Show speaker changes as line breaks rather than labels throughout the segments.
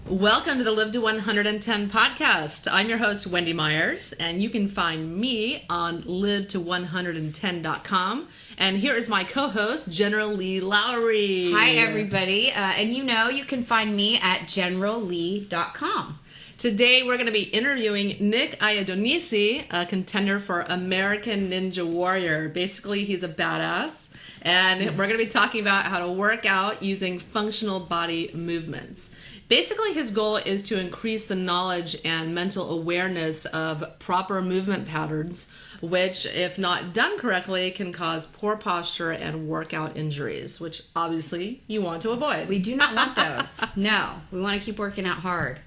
Welcome to the Live to 110 podcast. I'm your host, Wendy Myers, and you can find me on liveto110.com. And here is my co-host, General Leigh Lowry.
Hi, everybody. And you can find me at generalleigh.com.
Today, we're going to be interviewing Nick Iadonisi, a contender for American Ninja Warrior. Basically, he's a badass. And we're going to be talking about how to work out using functional body movements. Basically, his goal is to increase the knowledge and mental awareness of proper movement patterns, which, if not done correctly, can cause poor posture and workout injuries, which obviously you want to avoid.
We do not want those. No, we want to keep working out hard.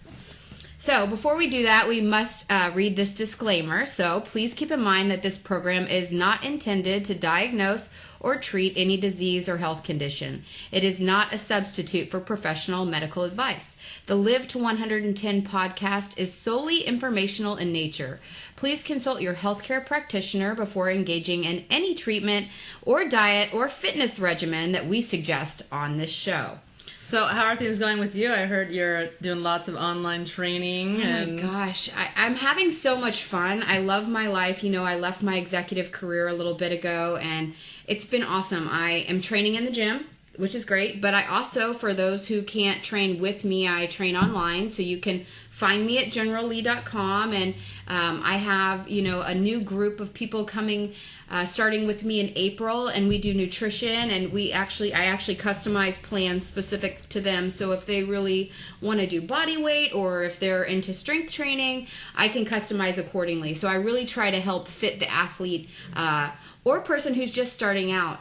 So before we do that, we must read this disclaimer. So please keep in mind that this program is not intended to diagnose or treat any disease or health condition. It is not a substitute for professional medical advice. The Live to 110 podcast is solely informational in nature. Please consult your healthcare practitioner before engaging in any treatment or diet or fitness regimen that we suggest on this show.
So how are things going with you? I heard you're doing lots of online training.
Oh my gosh, I'm having so much fun. I love my life. You know, I left my executive career a little bit ago, and it's been awesome. I am training in the gym, which is great, but I also, for those who can't train with me, I train online, so you can find me at generalleigh.com, and I have, a new group of people coming, starting with me in April, and we do nutrition, and I actually customize plans specific to them, so if they really want to do body weight, or if they're into strength training, I can customize accordingly. So I really try to help fit the athlete, or person who's just starting out.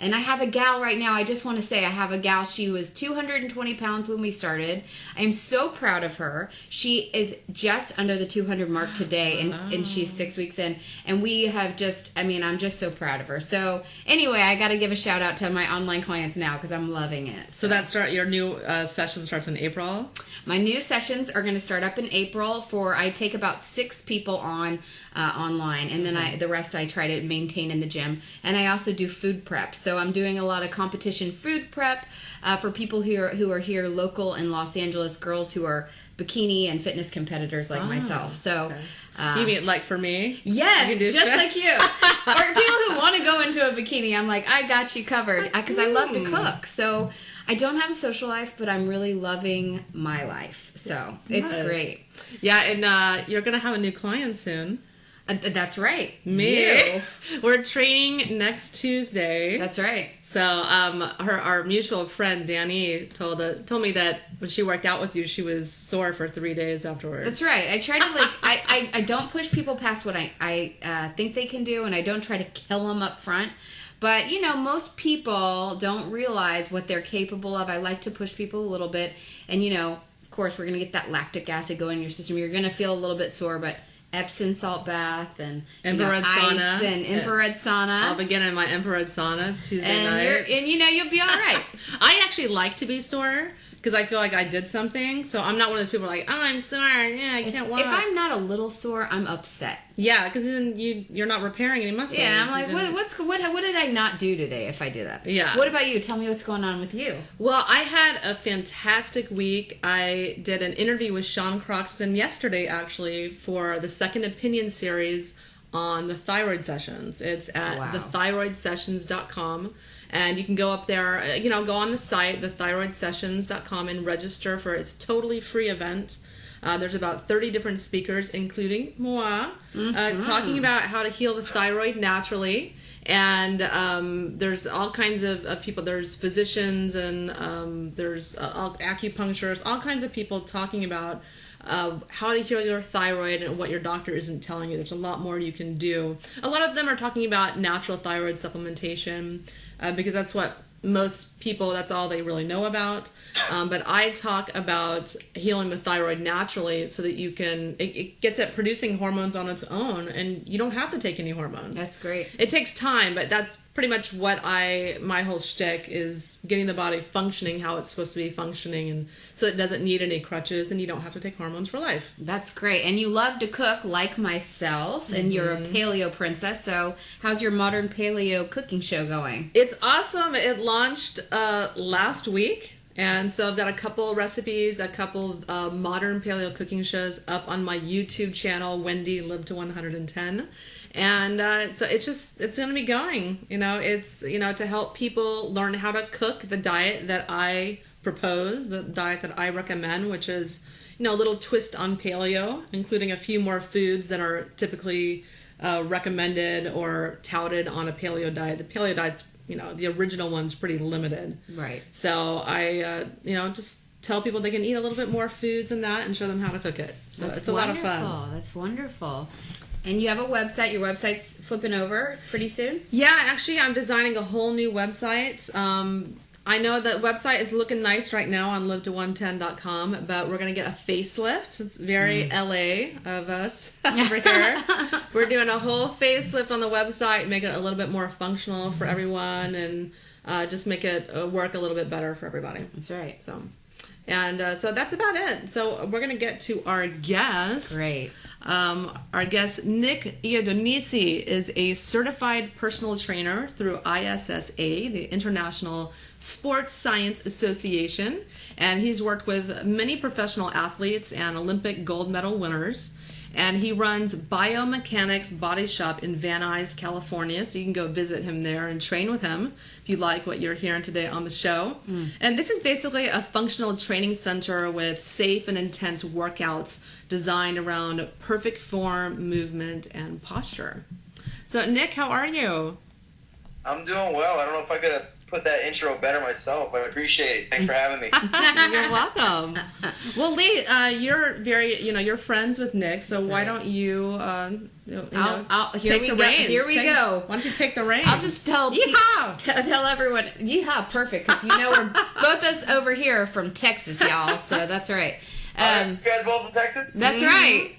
And I have a gal right now. I just want to say I have a gal. She was 220 pounds when we started. I am so proud of her. She is just under the 200 mark today, and she's 6 weeks in. And we have I'm just so proud of her. So anyway, I got to give a shout out to my online clients now because I'm loving it.
So your new session starts in April?
My new sessions are going to start up in April. I take about 6 people on online, and then the rest I try to maintain in the gym. And I also do food prep. So I'm doing a lot of competition food prep for people who are here local in Los Angeles, girls who are bikini and fitness competitors like myself. So.
Okay. You mean like for me?
Yes, just like you. Or people who want to go into a bikini, I'm like, I got you covered because I love to cook. So I don't have a social life, but I'm really loving my life. So it's great.
Yeah, and you're going to have a new client soon.
That's right.
Me. We're training next Tuesday.
That's right.
So our mutual friend, Danny, told me that when she worked out with you, she was sore for 3 days afterwards.
That's right. I try to, I don't push people past what I think they can do, and I don't try to kill them up front. But, most people don't realize what they're capable of. I like to push people a little bit. And, of course, we're going to get that lactic acid going in your system. You're going to feel a little bit sore, but Epsom salt bath and
infrared sauna.
Ice and infrared sauna.
I'll begin in my infrared sauna Tuesday night.
And you'll be all right.
I actually like to be sore because I feel like I did something. So I'm not one of those people who are like, oh, I'm sore. Yeah, I can't walk.
If I'm not a little sore, I'm upset.
Yeah, because then you're not repairing any muscles.
Yeah, I'm like, what did I not do today if I do that?
Yeah.
What about you? Tell me what's going on with you.
Well, I had a fantastic week. I did an interview with Sean Croxton yesterday, actually, for the Second Opinion series on the thyroid sessions. It's at thethyroidsessions.com. And you can go up there, go on the site, thethyroidsessions.com, and register for its totally free event. There's about 30 different speakers, including moi, talking about how to heal the thyroid naturally. And there's all kinds of people. There's physicians and there's acupuncturists, all kinds of people talking about how to heal your thyroid and what your doctor isn't telling you. There's a lot more you can do. A lot of them are talking about natural thyroid supplementation because that's what most people, that's all they really know about. But I talk about healing the thyroid naturally so that you can, it gets at producing hormones on its own, and you don't have to take any hormones.
That's great.
It takes time, but that's pretty much what my whole shtick is, getting the body functioning how it's supposed to be functioning, and so it doesn't need any crutches and you don't have to take hormones for life.
That's great. And you love to cook like myself, and you're a paleo princess, so how's your modern paleo cooking show going?
It's awesome. It launched last week. And so I've got a couple recipes, a couple modern paleo cooking shows up on my YouTube channel, Wendy Live to 110. And so it's going to be going, it's, to help people learn how to cook the diet that I propose, the diet that I recommend, which is, a little twist on paleo, including a few more foods that are typically recommended or touted on a paleo diet. The paleo diet, the original one's pretty limited.
Right.
So I, just tell people they can eat a little bit more foods than that and show them how to cook it. So it's a lot of fun.
That's wonderful. And you have a website. Your website's flipping over pretty soon?
Yeah, actually, I'm designing a whole new website. I know the website is looking nice right now on live110.com, but we're going to get a facelift. It's very LA of us over here. We're doing a whole facelift on the website, make it a little bit more functional for everyone, and just make it work a little bit better for everybody.
That's right.
So that's about it. So we're going to get to our guest.
Great.
Our guest, Nick Iadonisi, is a certified personal trainer through ISSA, the International Sports Science Association, and he's worked with many professional athletes and Olympic gold medal winners. And he runs Biomechanics Body Shop in Van Nuys, California, so you can go visit him there and train with him if you like what you're hearing today on the show. And this is basically a functional training center with safe and intense workouts designed around perfect form, movement, and posture. So, Nick, how are you?
I'm doing well. I don't know if I could have put that intro better myself. I appreciate it. Thanks for having me.
You're welcome. Well, Leigh, you're very, you're friends with Nick, so why don't you, take the reins?
Here we go.
Why don't you take the reins?
I'll just tell tell everyone. Yeehaw, perfect, because we're both us over here from Texas, y'all. So that's right.
You guys both from Texas?
That's right.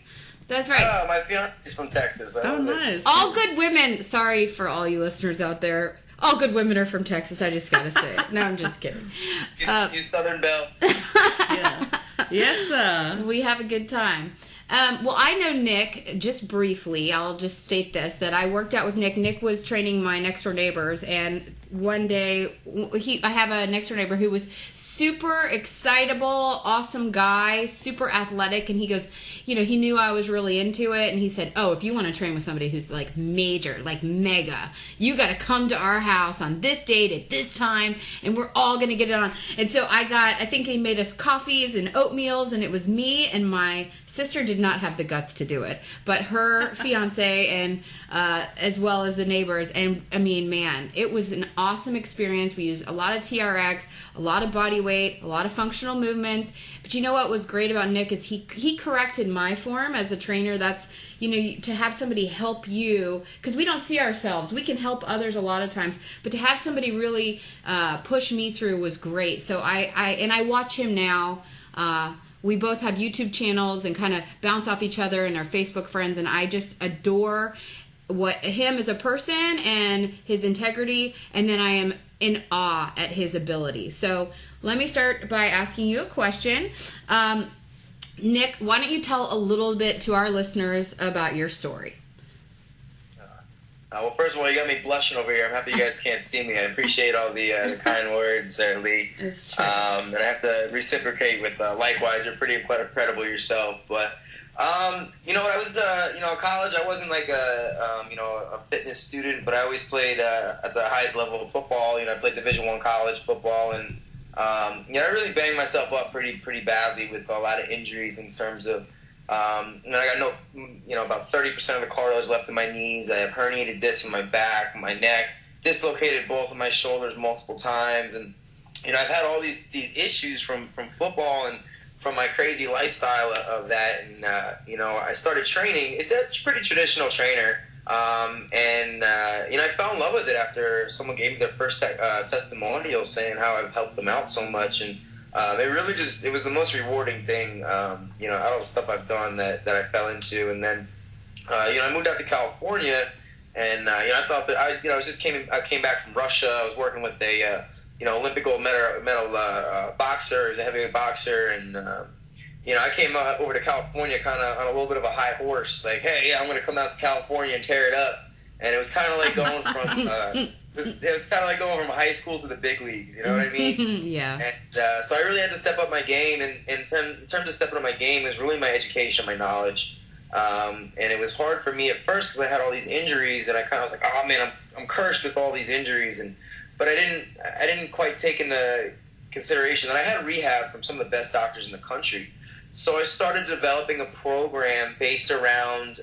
That's right.
My fiance is from Texas.
Nice.
All good women. Sorry for all you listeners out there. All good women are from Texas. I just gotta say it. No, I'm just kidding.
You Southern Belle.
Yeah. Yes, sir.
We have a good time. Well, I know Nick, just briefly, I'll just state this, that I worked out with Nick. Nick was training my next door neighbors, and one day, I have a next door neighbor who was super excitable, awesome guy, super athletic, and he goes, he knew I was really into it, and he said, oh, if you want to train with somebody who's like major, like mega, you got to come to our house on this date at this time, and we're all going to get it on. And so I think he made us coffees and oatmeals, and it was me, and my sister did not have the guts to do it, but her fiance, and as well as the neighbors. And I mean, man, it was an awesome experience. We used a lot of TRX, a lot of body weight, a lot of functional movements. But you know what was great about Nick is he corrected my form as a trainer. That's, to have somebody help you, because we don't see ourselves. We can help others a lot of times, but to have somebody really push me through was great. So I watch him now. We both have YouTube channels and kind of bounce off each other and our Facebook friends, and I just adore him as a person and his integrity, and then I am in awe at his ability. So let me start by asking you a question. Nick, why don't you tell a little bit to our listeners about your story?
Well, first of all, you got me blushing over here. I'm happy you guys can't see me. I appreciate all the kind words there, Leigh.
It's true.
And I have to reciprocate with likewise. You're pretty incredible yourself. But, when I was, in college, I wasn't like a fitness student, but I always played at the highest level of football. I played Division I college football, and I really banged myself up pretty badly with a lot of injuries in terms of. I got about 30% of the cartilage left in my knees. I have herniated discs in my back, my neck, dislocated both of my shoulders multiple times, and I've had all these issues from football and from my crazy lifestyle of that. And I started training. It's a pretty traditional trainer, and I fell in love with it after someone gave me their first testimonial saying how I've helped them out so much. And it really it was the most rewarding thing, out of the stuff I've done that I fell into. And then, I moved out to California, and, I thought that I came back from Russia. I was working with a, Olympic gold medal boxer, a heavyweight boxer. And, I came over to California kind of on a little bit of a high horse, like, hey, yeah, I'm going to come out to California and tear it up. And it was kind of like going from, it was kind of like going from high school to the big leagues, you know what I mean?
Yeah.
And so I really had to step up my game, and in terms of stepping up my game, it was really my education, my knowledge. And it was hard for me at first because I had all these injuries, and I kind of was like, oh man, I'm cursed with all these injuries, but I didn't quite take into consideration that I had rehab from some of the best doctors in the country. So I started developing a program based around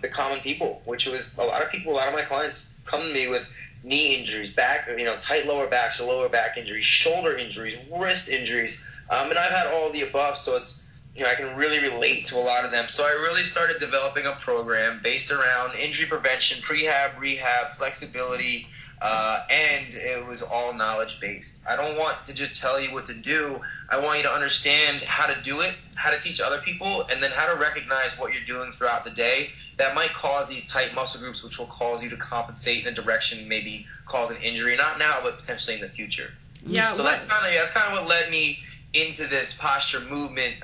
the common people, which was a lot of my clients come to me with knee injuries, back, tight lower backs or lower back injuries, shoulder injuries, wrist injuries, and I've had all of the above. So it's, I can really relate to a lot of them. So I really started developing a program based around injury prevention, prehab, rehab, flexibility, and it was all knowledge based. I don't want to just tell you what to do. I want you to understand how to do it, how to teach other people, and then how to recognize what you're doing throughout the day that might cause these tight muscle groups, which will cause you to compensate in a direction, maybe cause an injury, not now, but potentially in the future.
Yeah.
So that's kind of what led me into this posture movement,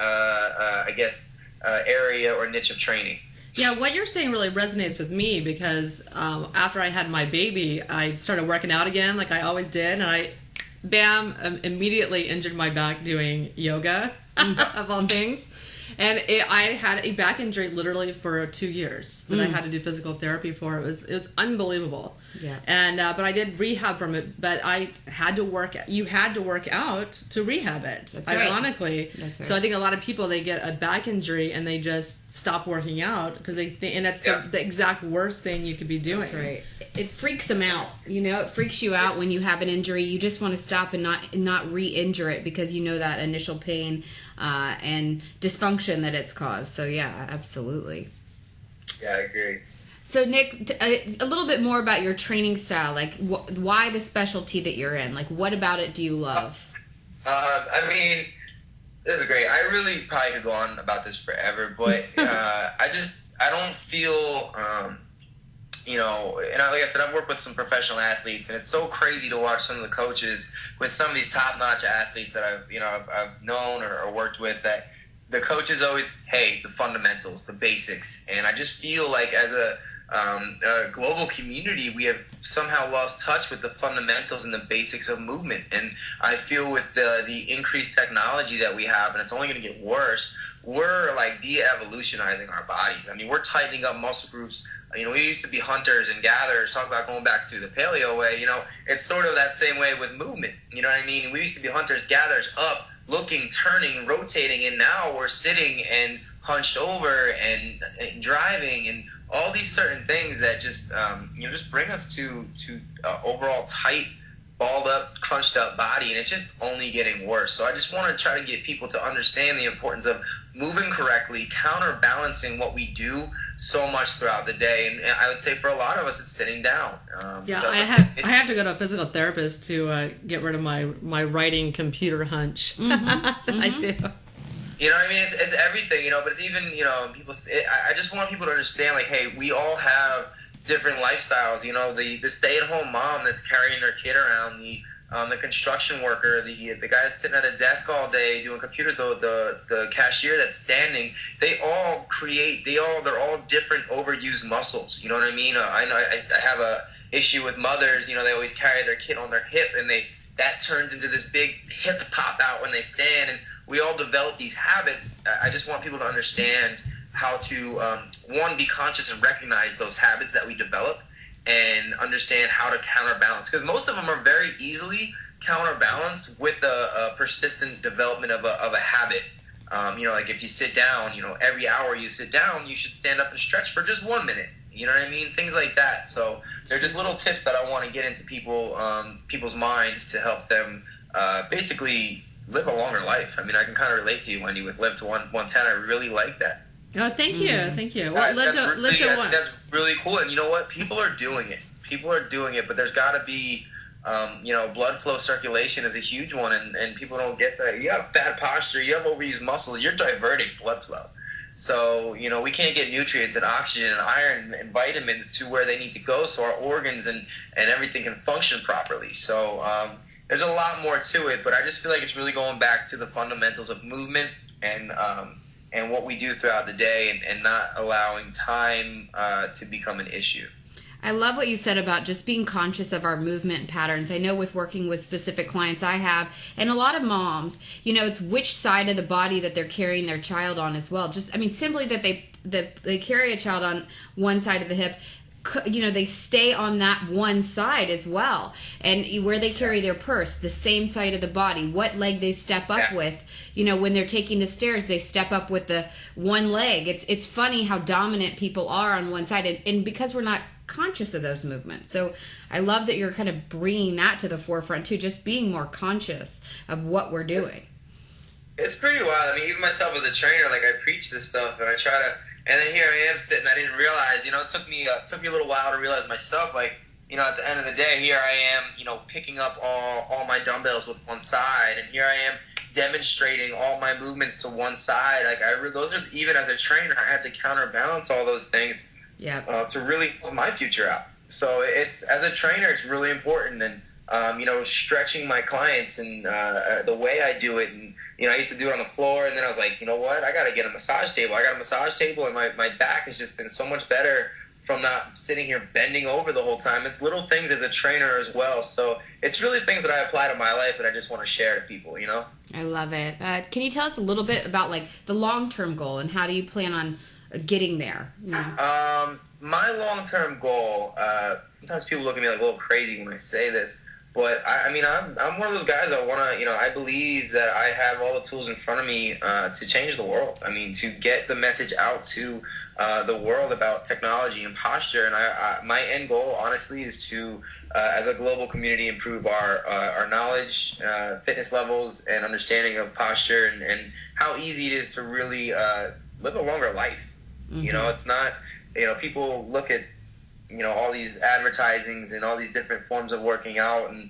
area or niche of training.
Yeah, what you're saying really resonates with me because after I had my baby, I started working out again like I always did, and I, immediately injured my back doing yoga, of all things. And I had a back injury literally for 2 years that I had to do physical therapy for. It was unbelievable.
Yeah.
And but I did rehab from it. But I had to work. You had to work out to rehab it.
That's
ironically.
Right. That's right.
So I think a lot of people, they get a back injury and they just stop working out because they think, and that's the exact worst thing you could be doing.
That's right. It freaks them out. It freaks you out when you have an injury. You just want to stop and not re-injure it because you know that initial pain and dysfunction that it's caused. So yeah, absolutely.
Yeah, I agree.
So Nick, a little bit more about your training style. Like, why the specialty that you're in? Like, what about it do you love?
This is great. I really probably could go on about this forever, but I don't feel, and like I said, I've worked with some professional athletes, and it's so crazy to watch some of the coaches with some of these top-notch athletes that I've known or worked with, that the coaches always, hey, the fundamentals, the basics, and I just feel like as a global community, we have somehow lost touch with the fundamentals and the basics of movement. And I feel with the increased technology that we have, and it's only going to get worse, we're like de-evolutionizing our bodies. I mean, we're tightening up muscle groups. We used to be hunters and gatherers, talk about going back to the paleo way, it's sort of that same way with movement. You know what I mean? We used to be hunters, gatherers, up, looking, turning, rotating, and now we're sitting and hunched over and driving and all these certain things that just just bring us to overall tight, balled up, crunched up body, and it's just only getting worse. So I just want to try to get people to understand the importance of moving correctly, counterbalancing what we do so much throughout the day. And I would say for a lot of us, it's sitting down.
So I have to go to a physical therapist to get rid of my writing computer hunch. I do.
You know what I mean? It's everything, but it's even, people. I just want people to understand, like, hey, we all have different lifestyles. The stay-at-home mom that's carrying their kid around, the construction worker, the guy that's sitting at a desk all day doing computers, the cashier that's standing. They're all different overused muscles. You know what I mean? I know I have a issue with mothers. They always carry their kid on their hip, and that turns into this big hip pop out when they stand, and we all develop these habits. I just want people to understand how to, one, be conscious and recognize those habits that we develop and understand how to counterbalance. Because most of them are very easily counterbalanced with a persistent development of a habit. Like if you sit down, every hour you sit down, you should stand up and stretch for just 1 minute. You know what I mean? Things like that. So they're just little tips that I want to get into people's minds to help them basically live a longer life. I mean, I can kind of relate to you, Wendy, with Live to 110. I really like that.
Oh, thank you. Thank you. Well,
that's really cool. And you know what? People are doing it, but there's got to be, blood flow circulation is a huge one, and people don't get that. You have bad posture, you have overused muscles, you're diverting blood flow. So, we can't get nutrients and oxygen and iron and vitamins to where they need to go so our organs and everything can function properly. So, there's a lot more to it, but I just feel like it's really going back to the fundamentals of movement and what we do throughout the day and not allowing time to become an issue.
I love what you said about just being conscious of our movement patterns. I know with working with specific clients I have, and a lot of moms, it's which side of the body that they're carrying their child on as well. Just, simply that they carry a child on one side of the hip, they stay on that one side as well. And where they carry their purse, the same side of the body, what leg they step up with. When they're taking the stairs, they step up with the one leg. It's funny how dominant people are on one side, and because we're not conscious of those movements. So I love that you're kind of bringing that to the forefront too, just being more conscious of what we're doing.
It's pretty wild. Even myself as a trainer, like I preach this stuff and I try to, and then here I am sitting, I didn't realize, it took me a little while to realize myself, like, at the end of the day, here I am, picking up all my dumbbells with one side, and here I am demonstrating all my movements to one side. Like those are, even as a trainer, I have to counterbalance all those things.
Yeah.
To really help my future out. So it's, as a trainer, it's really important, and stretching my clients and the way I do it, and I used to do it on the floor, and then I was like, you know what, I got to get a massage table. I got a massage table, and my back has just been so much better from not sitting here bending over the whole time. It's little things as a trainer as well. So it's really things that I apply to my life that I just want to share to people.
I love it. Can you tell us a little bit about like the long-term goal, and how do you plan on getting there?
My long-term goal, sometimes people look at me like a little crazy when I say this, but I'm one of those guys that want to, I believe that I have all the tools in front of me to change the world. To get the message out to the world about technology and posture. And my end goal, honestly, is to, as a global community, improve our knowledge, fitness levels, and understanding of posture, and how easy it is to really live a longer life. Mm-hmm. It's not, people look at, all these advertisings and all these different forms of working out, and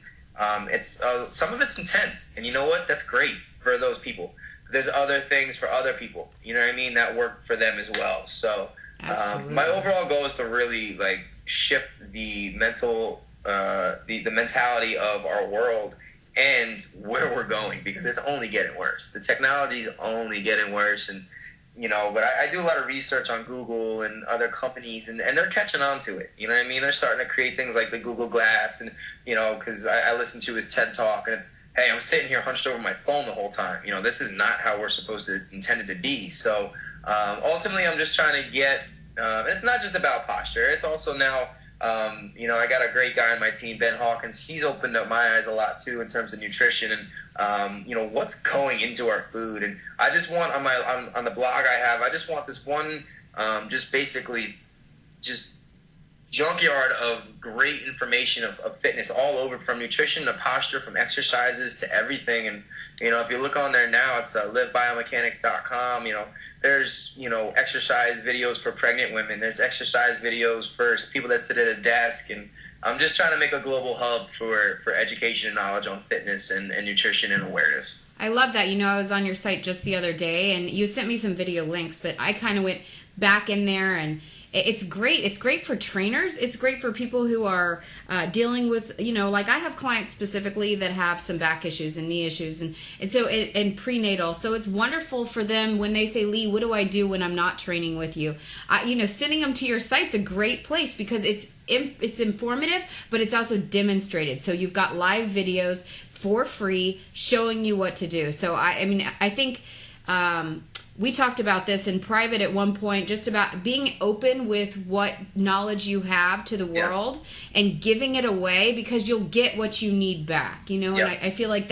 it's some of it's intense, and you know what? That's great for those people. There's other things for other people, that work for them as well. So my overall goal is to really like shift the mental, the mentality of our world and where we're going, because it's only getting worse. The technology is only getting worse, and but I do a lot of research on Google and other companies, and they're catching on to it. They're starting to create things like the Google Glass, and, because I listen to his TED Talk, and it's, hey, I'm sitting here hunched over my phone the whole time. This is not how we're intended to be. So ultimately, I'm just trying to get, and it's not just about posture. It's also now, I got a great guy on my team, Ben Hawkins. He's opened up my eyes a lot too in terms of nutrition and, what's going into our food. And I just want on the blog I just want this one, just basically just junkyard of great information of fitness all over, from nutrition to posture, from exercises to everything. And, if you look on there now, it's livebiomechanics.com. There's, exercise videos for pregnant women. There's exercise videos for people that sit at a desk. And I'm just trying to make a global hub for education and knowledge on fitness and nutrition and awareness.
I love that. I was on your site just the other day, and you sent me some video links, but I kind of went back in there, and it's great. It's great for trainers. It's great for people who are dealing with, like I have clients specifically that have some back issues and knee issues, and so and prenatal. So it's wonderful for them when they say, Leigh, what do I do when I'm not training with you? Sending them to your site's a great place, because it's informative, but it's also demonstrated. So you've got live videos for free showing you what to do. So I think we talked about this in private at one point, just about being open with what knowledge you have to the world and giving it away, because you'll get what you need back, and I feel like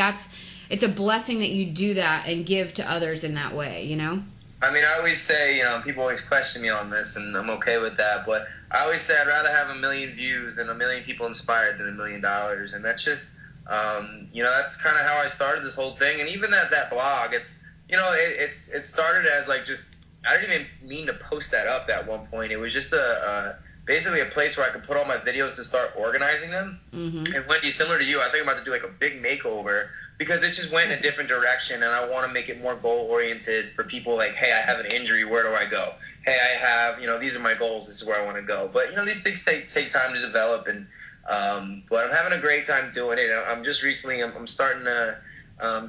it's a blessing that you do that and give to others in that way,
I always say, people always question me on this, and I'm okay with that, but I always say I'd rather have 1 million views and 1 million people inspired than $1 million, and that's just, that's kind of how I started this whole thing. And even that blog, it's, it started as like just, I didn't even mean to post that up at one point. It was just basically a place where I could put all my videos to start organizing them. Mm-hmm. And Wendy, similar to you, I think I'm about to do like a big makeover, because it just went in a different direction, and I want to make it more goal-oriented for people like, hey, I have an injury, where do I go? Hey, I have, these are my goals, this is where I want to go. But, these things take time to develop, and but I'm having a great time doing it. I'm just recently, I'm starting to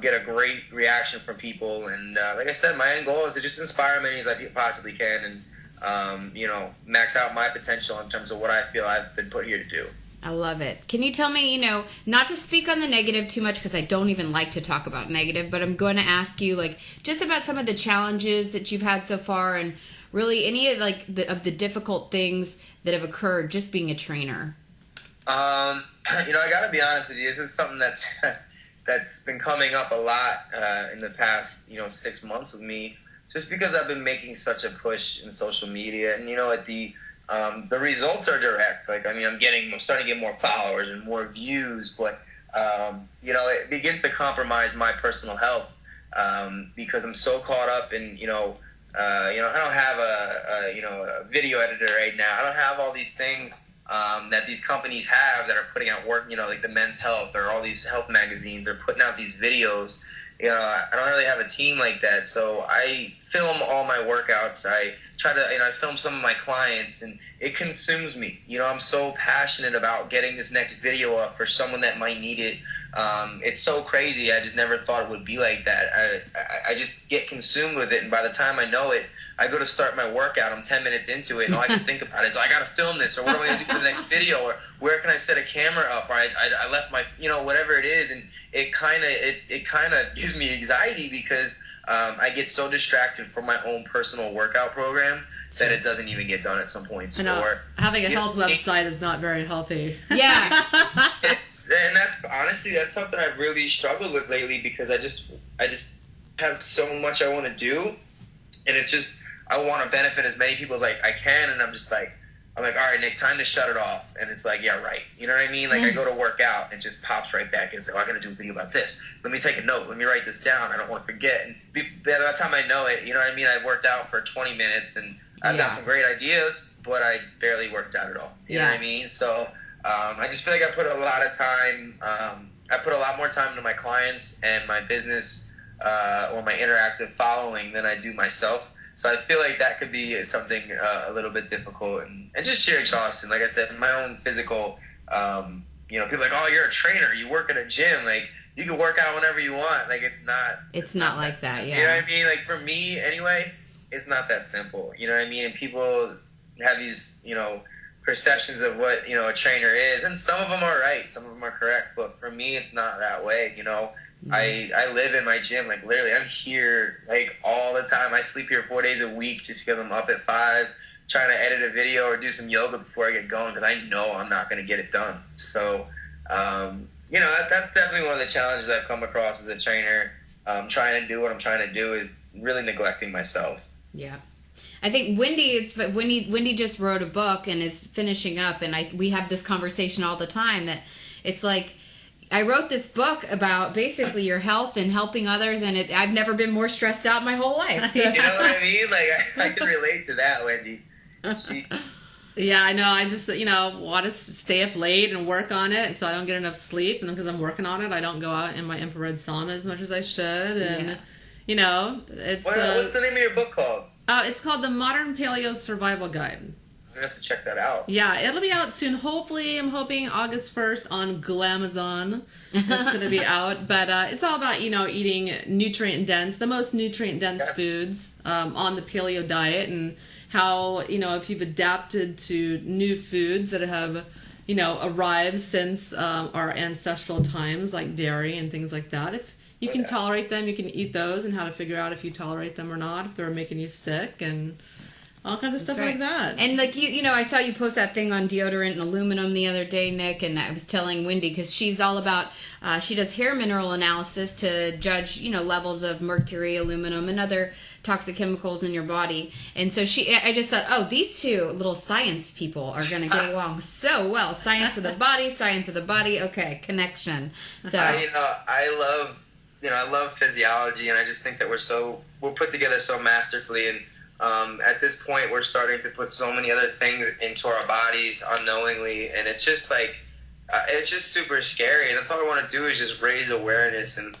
get a great reaction from people, and like I said, my end goal is to just inspire as many as I possibly can, and max out my potential in terms of what I feel I've been put here to do.
I love it. Can you tell me, not to speak on the negative too much because I don't even like to talk about negative, but I'm going to ask you just about some of the challenges that you've had so far and really any of of the difficult things that have occurred just being a trainer.
I got to be honest with you. This is something that's been coming up a lot in the past 6 months with me, just because I've been making such a push in social media, and the results are direct. I'm starting to get more followers and more views, but it begins to compromise my personal health because I'm so caught up in I don't have a video editor right now. I don't have all these things that these companies have that are putting out work. Like the Men's Health or all these health magazines are putting out these videos. I don't really have a team like that, so I film all my workouts. I try to, I film some of my clients, and it consumes me. I'm so passionate about getting this next video up for someone that might need it. It's so crazy. I just never thought it would be like that. I just get consumed with it, and by the time I know it, I go to start my workout. I'm 10 minutes into it, and all I can think about is, I got to film this, or what am I going to do for the next video, or where can I set a camera up, or I left my, whatever it is, and it kind of gives me anxiety because I get so distracted from my own personal workout program that it doesn't even get done at some points.
I know. Having a health website is not very healthy.
Yeah.
And that's honestly, that's something I've really struggled with lately because I just have so much I want to do, and I want to benefit as many people as I can, and I'm like, all right, Nick, time to shut it off. And it's like, yeah, right. You know what I mean? I go to work out and it just pops right back in. It's like, I got to do a video about this. Let me take a note. Let me write this down. I don't want to forget. And by the time I know it, you know what I mean? I worked out for 20 minutes and I've got some great ideas, but I barely worked out at all. You know what I mean? So I just feel like I put a lot of time. I put a lot more time into my clients and my business or my interactive following than I do myself. So I feel like that could be something a little bit difficult and just sheer exhaustion. Like I said, my own physical, people are like, oh, you're a trainer. You work in a gym. Like, you can work out whenever you want. Like, it's not
like that, yeah.
You know what I mean? Like, for me, anyway, it's not that simple. You know what I mean? And people have these, perceptions of what, a trainer is. And some of them are right. Some of them are correct. But for me, it's not that way, I live in my gym, literally I'm here all the time. I sleep here 4 days a week just because I'm up at 5 trying to edit a video or do some yoga before I get going because I know I'm not going to get it done. So that's definitely one of the challenges I've come across as a trainer. Trying to do what I'm trying to do is really neglecting myself.
Yeah. I think Wendy just wrote a book and is finishing up, and we have this conversation all the time that it's like, I wrote this book about basically your health and helping others, and I've never been more stressed out in my whole life. So.
You know what I mean? I can relate to that, Wendy.
Yeah, I know. I just, want to stay up late and work on it so I don't get enough sleep. And because I'm working on it, I don't go out in my infrared sauna as much as I should. And, it's...
What's the name of your book called?
It's called The Modern Paleo Survival Guide.
I'm going to have to check that out.
Yeah, it'll be out soon. Hopefully, I'm hoping August 1st on Glamazon. It's going to be out. But it's all about, eating nutrient-dense, the most nutrient-dense foods on the paleo diet, and how, if you've adapted to new foods that have, arrived since our ancestral times, like dairy and things like that. If you can tolerate them, you can eat those, and how to figure out if you tolerate them or not, if they're making you sick, and all kinds of stuff like that.
And I saw you post that thing on deodorant and aluminum the other day, Nick, and I was telling Wendy, because she's all about, she does hair mineral analysis to judge, levels of mercury, aluminum, and other toxic chemicals in your body. And so I just thought, oh, these two little science people are going to get along so well. Science of the body, okay, connection. So
I love physiology, and I just think that we're put together so masterfully, and at this point, we're starting to put so many other things into our bodies unknowingly, and it's just it's just super scary. And that's all I want to do is just raise awareness. And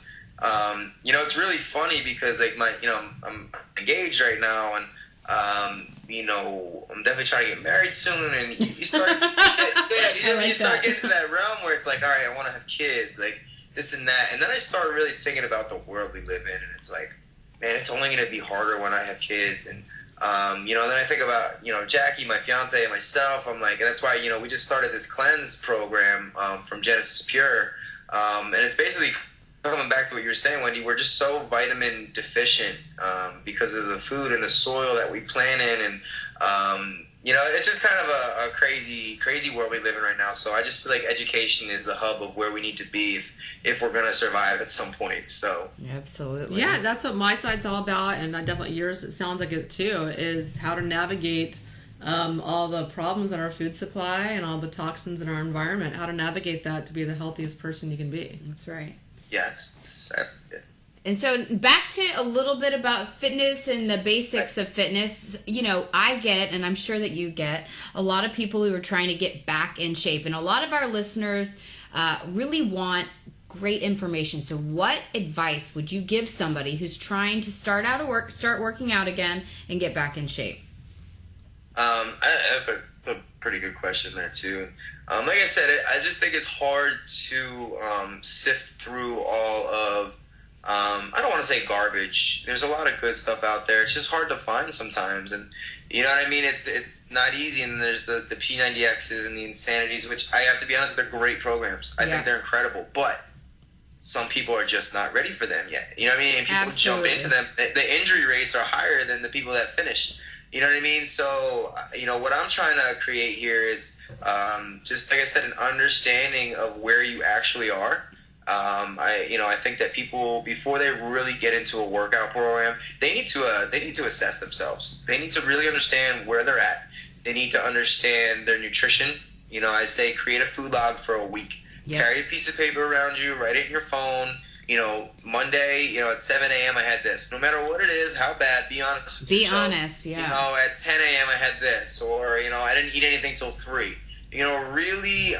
it's really funny because I'm engaged right now, and I'm definitely trying to get married soon. And you start, you start getting to that realm where it's like, all right, I want to have kids, like this and that, and then I started really thinking about the world we live in, and it's like, man, it's only going to be harder when I have kids. And And then I think about, Jackie, my fiance, and myself. I'm like, and that's why, we just started this cleanse program from Genesis Pure. And it's basically coming back to what you were saying, Wendy. We're just so vitamin deficient because of the food and the soil that we plant in. And, it's just kind of a crazy, crazy world we live in right now. So I just feel like education is the hub of where we need to be if we're going to survive at some point. So
absolutely.
Yeah, that's what my side's all about. And I definitely, yours, it sounds like it too, is how to navigate all the problems in our food supply and all the toxins in our environment, how to navigate that to be the healthiest person you can be.
That's right.
Yes.
And so back to a little bit about fitness and the basics of fitness. I get, and I'm sure that you get, a lot of people who are trying to get back in shape. And a lot of our listeners really want great information. So what advice would you give somebody who's trying to start working out again and get back in shape?
That's a pretty good question there too. Like I said, I just think it's hard to sift through all of, I don't want to say garbage. There's a lot of good stuff out there. It's just hard to find sometimes. And you know what I mean? It's not easy. And there's the P90Xs and the Insanities, which I have to be honest with, they're great programs. I think they're incredible. But some people are just not ready for them yet. You know what I mean? And people jump into them. The injury rates are higher than the people that finish. You know what I mean? So, what I'm trying to create here is just, like I said, an understanding of where you actually are. I think that people, before they really get into a workout program, they need to assess themselves. They need to really understand where they're at. They need to understand their nutrition. I say create a food log for a week. Yep. Carry a piece of paper around you, write it in your phone. Monday, at 7 a.m. I had this. No matter what it is, how bad, be honest with yourself.
Be honest, yeah.
At 10 a.m. I had this, or, I didn't eat anything till 3. Really,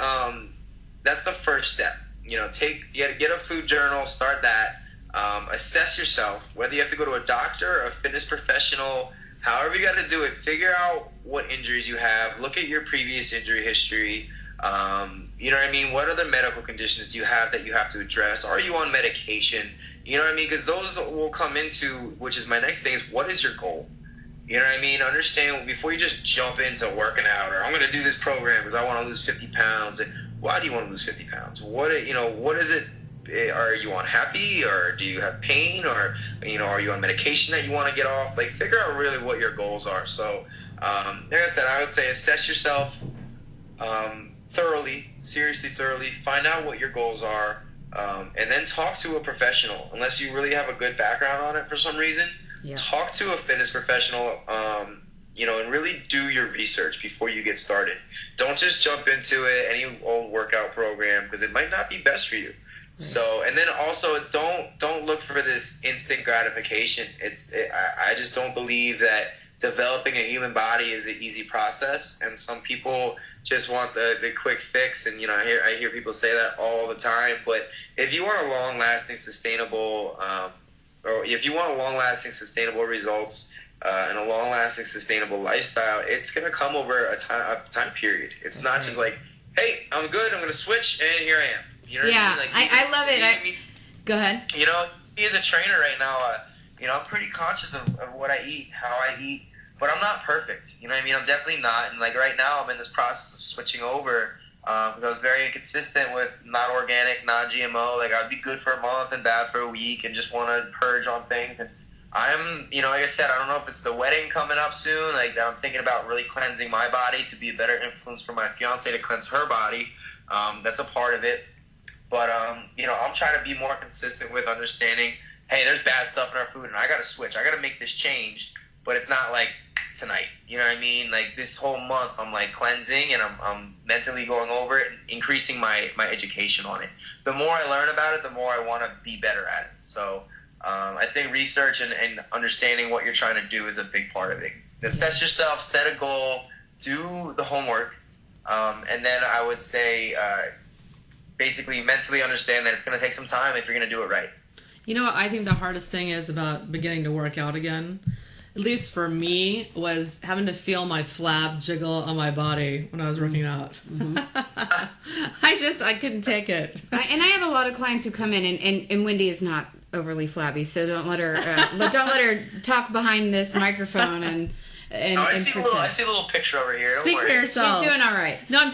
that's the first step. Get a food journal, start that. Assess yourself, whether you have to go to a doctor or a fitness professional, however you got to do it, figure out what injuries you have, look at your previous injury history. You know what I mean? What other medical conditions do you have that you have to address? Are you on medication? You know what I mean? Because those will come into, which is my next thing, is what is your goal? You know what I mean? Understand, before you just jump into working out, or I'm going to do this program because I want to lose 50 pounds. Why do you want to lose 50 pounds? What is it? Are you unhappy, or do you have pain, or, are you on medication that you want to get off? Like, figure out really what your goals are. So, like I said, I would say assess yourself, seriously thoroughly, find out what your goals are, and then talk to a professional. Unless you really have a good background on it for some reason, talk to a fitness professional, and really do your research before you get started. Don't just jump into it, any old workout program, because it might not be best for you. Right. So, and then also don't look for this instant gratification. I just don't believe that developing a human body is an easy process, and some people just want the quick fix. And I hear people say that all the time. But if you want a long-lasting, sustainable, results and a long-lasting, sustainable lifestyle, it's going to come over a time period. It's not just like, hey, I'm good, I'm going to switch, and here I am. You know what I mean? Like,
I love it. Go ahead.
Me as a trainer right now, I'm pretty conscious of what I eat, how I eat. But I'm not perfect. You know what I mean? I'm definitely not. And like right now, I'm in this process of switching over because I was very inconsistent with not organic, not GMO. Like I'd be good for a month and bad for a week, and just want to purge on things. And I'm, like I said, I don't know if it's the wedding coming up soon. Like that, I'm thinking about really cleansing my body to be a better influence for my fiance to cleanse her body. That's a part of it. But I'm trying to be more consistent with understanding. Hey, there's bad stuff in our food, and I got to switch. I got to make this change. But it's not like tonight, you know what I mean? Like this whole month I'm like cleansing, and I'm mentally going over it and increasing my education on it. The more I learn about it, the more I want to be better at it. So I think research and understanding what you're trying to do is a big part of it. Assess yourself, set a goal, do the homework, and then I would say basically mentally understand that it's going to take some time if you're going to do it right.
You know what I think the hardest thing is about beginning to work out again? At least for me, was having to feel my flab jiggle on my body when I was working out. Mm-hmm. I couldn't take it.
And I have a lot of clients who come in, and Wendy is not overly flabby, so don't let her talk behind this microphone and
I see a little picture over here.
Speak for yourself.
She's doing all right.
No, I'm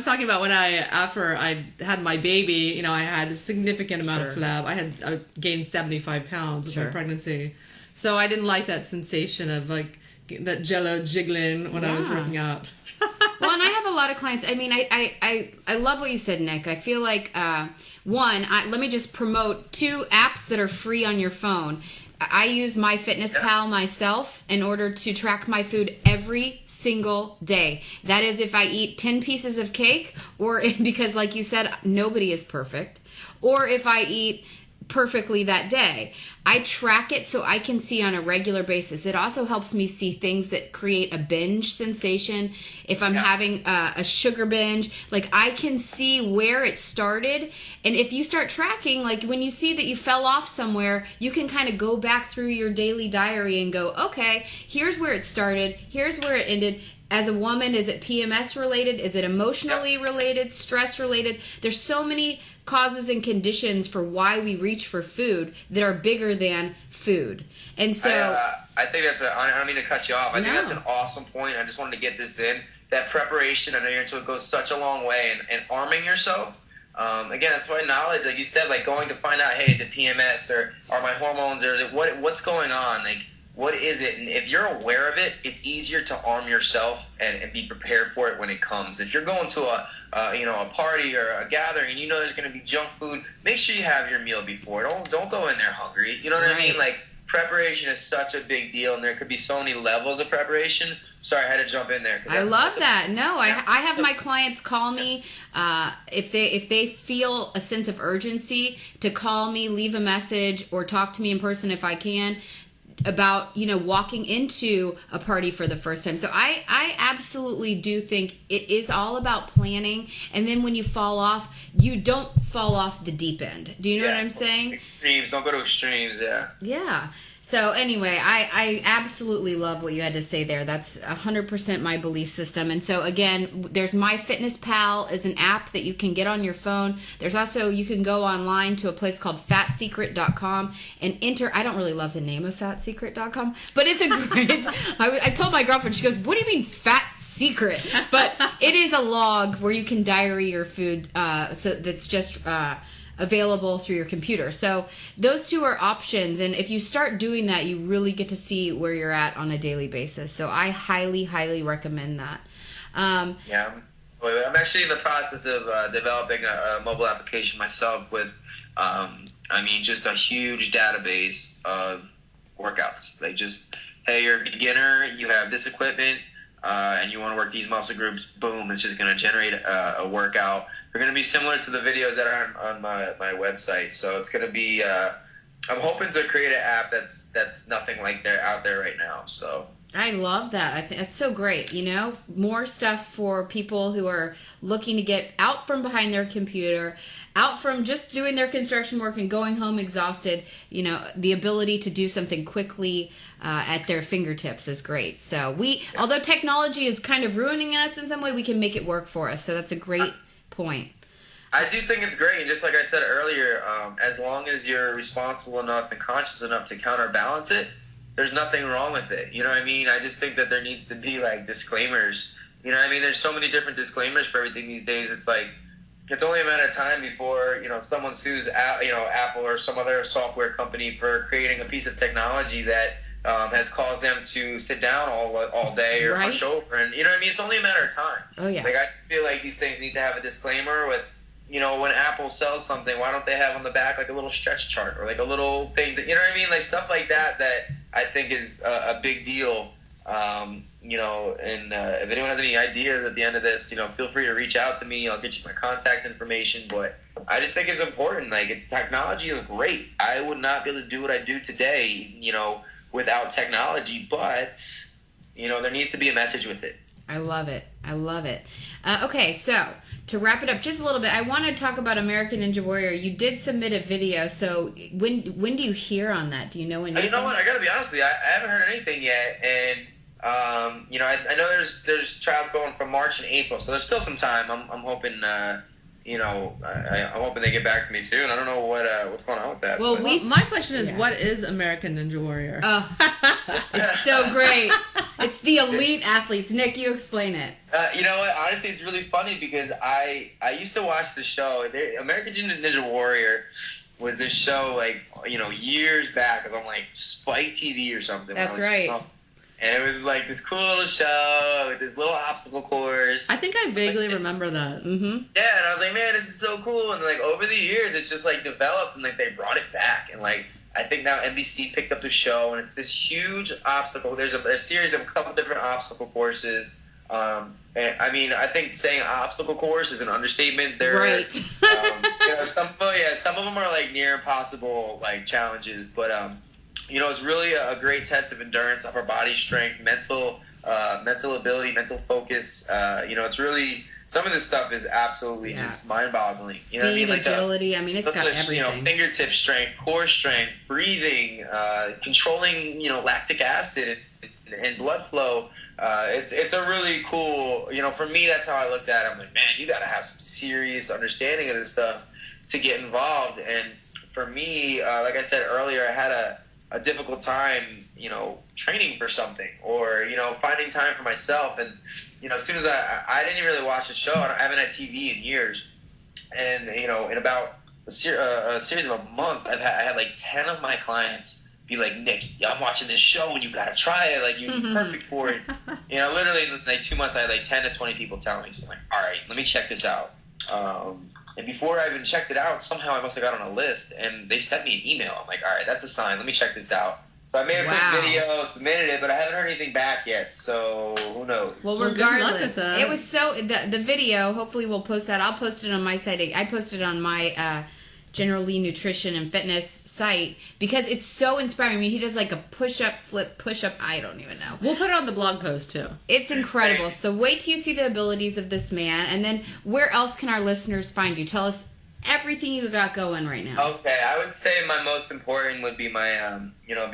talking about when after I had my baby, I had a significant amount of flab. I gained 75 pounds with my pregnancy. So I didn't like that sensation of like that jello jiggling when I was working out.
Well, and I have a lot of clients. I mean, I love what you said, Nick. I feel like, let me just promote 2 apps that are free on your phone. I use MyFitnessPal myself in order to track my food every single day. That is if I eat 10 pieces of cake, or because like you said, nobody is perfect, or if I eat perfectly that day. I track it so I can see on a regular basis. It also helps me see things that create a binge sensation. If I'm having a sugar binge, like I can see where it started. And if you start tracking, like when you see that you fell off somewhere, you can kind of go back through your daily diary and go, okay, here's where it started. Here's where it ended. As a woman, is it PMS related? Is it emotionally related? Stress related? There's so many causes and conditions for why we reach for food that are bigger than food. And so
I think I don't mean to cut you off. I think that's an awesome point. I just wanted to get this in. That preparation, I know you're into it, goes such a long way. And arming yourself, again, that's why knowledge, like you said, like going to find out, hey, is it PMS or are my hormones or is it, what's going on? Like, what is it? And if you're aware of it, it's easier to arm yourself and be prepared for it when it comes. If you're going to a party or a gathering and you know there's going to be junk food, make sure you have your meal before. Don't go in there hungry. You know what I mean? Like, preparation is such a big deal, and there could be so many levels of preparation. Sorry, I had to jump in there.
I love that. I have my clients call me if they feel a sense of urgency to call me, leave a message, or talk to me in person if I can, about walking into a party for the first time. So I absolutely do think it is all about planning, and then when you fall off, you don't fall off the deep end. Do you know what I'm saying?
Extremes, don't go to extremes.
Yeah. So anyway, I absolutely love what you had to say there. That's 100% my belief system. And so again, there's MyFitnessPal is an app that you can get on your phone. There's also, you can go online to a place called fatsecret.com and enter, I don't really love the name of fatsecret.com, but it's a great, I told my girlfriend, she goes, what do you mean Fat Secret? But it is a log where you can diary your food, so that's just available through your computer. So those 2 are options, and if you start doing that, you really get to see where you're at on a daily basis. So I highly, highly recommend that.
I'm actually in the process of developing a mobile application myself with, just a huge database of workouts. Like just, hey, you're a beginner, you have this equipment, and you want to work these muscle groups, boom, it's just going to generate a workout. They're going to be similar to the videos that are on my website. So it's going to be, I'm hoping to create an app that's nothing like they're out there right now. So
I love that. I think that's so great. More stuff for people who are looking to get out from behind their computer, out from just doing their construction work and going home exhausted. The ability to do something quickly at their fingertips is great. So although technology is kind of ruining us in some way, we can make it work for us. So that's a great point.
I do think it's great, and just like I said earlier, as long as you're responsible enough and conscious enough to counterbalance it, there's nothing wrong with it. You know what I mean? I just think that there needs to be like disclaimers. You know what I mean? There's so many different disclaimers for everything these days. It's like it's only a matter of time before someone sues Apple or some other software company for creating a piece of technology that has caused them to sit down all day or hunch over, and you know what I mean? It's only a matter of time.
Oh yeah.
Like I feel like these things need to have a disclaimer with, when Apple sells something, why don't they have on the back like a little stretch chart or like a little thing that, you know what I mean? Like stuff like that I think is a big deal. And if anyone has any ideas at the end of this, feel free to reach out to me. I'll get you my contact information. But I just think it's important. Like technology is great. I would not be able to do what I do today, without technology, but there needs to be a message with it.
I love it. Okay, so to wrap it up just a little bit, I want to talk about American Ninja Warrior. You did submit a video, so when do you hear on that? Do you know when?
You know what? I gotta be honest with you. I haven't heard anything yet, and I know there's trials going from March and April, so there's still some time. I'm hoping. I'm hoping they get back to me soon. I don't know what's going on with that.
Well, my question is, what is American Ninja Warrior?
Oh, it's so great. It's the elite athletes. Nick, you explain it.
You know what? Honestly, it's really funny because I used to watch the show. American Ninja Warrior was this show, like, years back. It was on, like, Spike TV or something.
That's right.
And it was, like, this cool little show with this little obstacle course.
I think I vaguely remember that.
Mm-hmm.
Yeah, and I was like, man, this is so cool. And, like, over the years, it's just, like, developed, and, like, they brought it back. And, like, I think now NBC picked up the show, and it's this huge obstacle. There's a series of a couple different obstacle courses. And I mean, I think saying obstacle course is an understatement. They're,
right.
some of them are like near impossible like challenges, but it's really a great test of endurance, upper body strength, mental ability, mental focus. It's really, some of this stuff is absolutely just mind-boggling.
Speed, like agility. It's got everything.
Fingertip strength, core strength, breathing, controlling lactic acid and blood flow. It's a really cool, for me, that's how I looked at it. I'm like, man, you got to have some serious understanding of this stuff to get involved. And for me, like I said earlier, I had a difficult time, training for something or, finding time for myself. And, as soon as I didn't even really watch the show, I haven't had TV in years. And, in about a series of a month, I had like 10 of my clients be like, Nick, I'm watching this show and you gotta try it. Like, you're perfect for it. Literally in like 2 months, I had like 10 to 20 people telling me. So I'm like, all right, let me check this out. And before I even checked it out, somehow I must have got on a list and they sent me an email. I'm like, all right, that's a sign. Let me check this out. So I made a quick video, submitted it, but I haven't heard anything back yet. So who knows?
Well, regardless, it was the video. Hopefully, we'll post that. I'll post it on my site. I posted it on my General Leigh Nutrition and Fitness site because it's so inspiring. He does like a push-up, flip, push-up. I don't even know.
We'll put it on the blog post too.
It's incredible. So wait till you see the abilities of this man, and then where else can our listeners find you? Tell us everything you got going right now.
Okay, I would say my most important would be my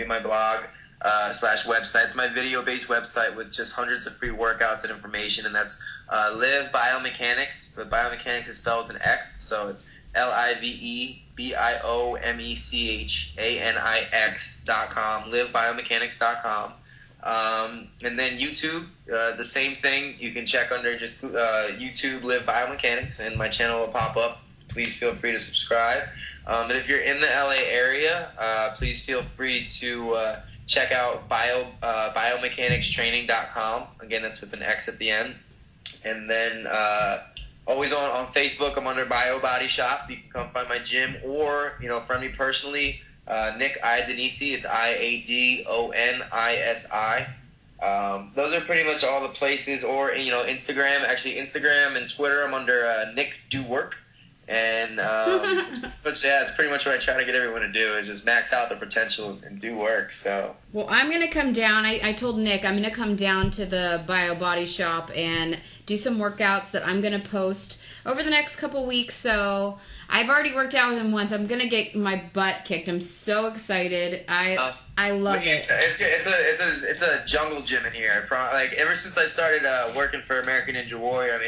my blog / website. It's my video-based website with just hundreds of free workouts and information, and that's Live Biomechanics. But biomechanics is spelled with an X, so it's LiveBiomechanics.com, livebiomechanics.com. And then YouTube, the same thing. You can check under just YouTube Live Biomechanics, and my channel will pop up. Please feel free to subscribe. And if you're in the LA area, please feel free to check out biomechanicstraining.com. Again, that's with an X at the end. And then always on Facebook, I'm under Bio Body Shop. You can come find my gym, or friend me personally, Nick Iadonisi. It's IADONISI. Those are pretty much all the places. Or Instagram. Actually, Instagram and Twitter, I'm under Nick Do Work. And it's pretty much what I try to get everyone to do is just max out their potential and do work. So
I'm gonna come down. I told Nick I'm gonna come down to the Bio Body Shop and do some workouts that I'm gonna post over the next couple weeks. So I've already worked out with him once. I'm gonna get my butt kicked. I'm so excited. I love it.
It's a jungle gym in here. Like ever since I started working for American Ninja Warrior, I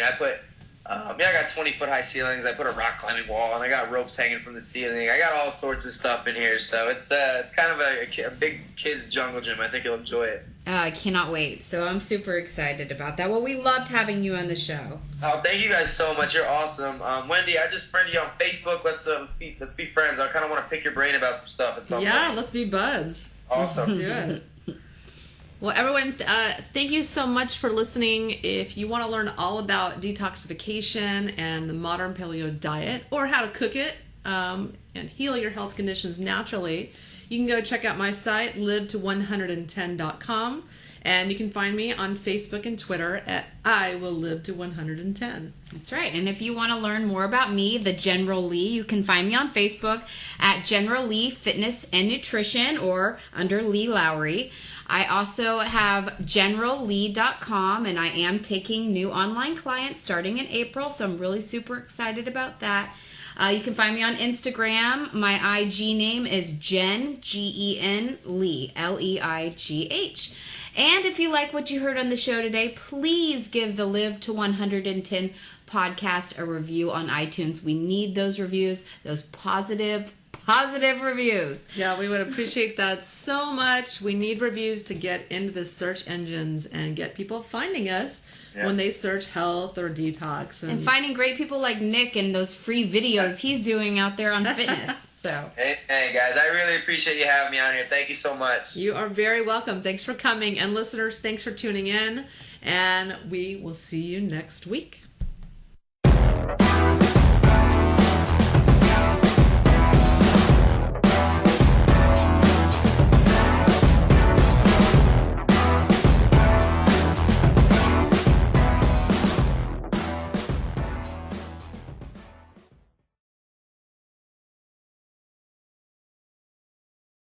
got 20-foot high ceilings. I put a rock climbing wall, and I got ropes hanging from the ceiling. I got all sorts of stuff in here, so it's kind of a big kids jungle gym. I think you'll enjoy it.
I cannot wait. So I'm super excited about that. Well, we loved having you on the show.
Oh, thank you guys so much. You're awesome, Wendy. I just friended you on Facebook. Let's be friends. I kind of want to pick your brain about some stuff at some point.
Yeah, let's be buds.
Awesome.
Do it. Well, everyone, thank you so much for listening. If you want to learn all about detoxification and the modern paleo diet, or how to cook it and heal your health conditions naturally, you can go check out my site, live110.com, and you can find me on Facebook and Twitter at I Will Live to 110.
That's right. And if you want to learn more about me, the General Leigh, you can find me on Facebook at General Leigh Fitness and Nutrition, or under Leigh Lowry. I also have generalleigh.com, and I am taking new online clients starting in April, so I'm really super excited about that. You can find me on Instagram. My IG name is Jen, Gen Leigh, Leigh. And if you like what you heard on the show today, please give the Live to 110 podcast a review on iTunes. We need those reviews, those positive positive reviews.
Yeah, we would appreciate that so much. We need reviews to get into the search engines and get people finding us when they search health or detox.
And finding great people like Nick and those free videos he's doing out there on fitness. So
Hey guys, I really appreciate you having me on here. Thank you so much.
You are very welcome. Thanks for coming. And listeners, thanks for tuning in. And we will see you next week.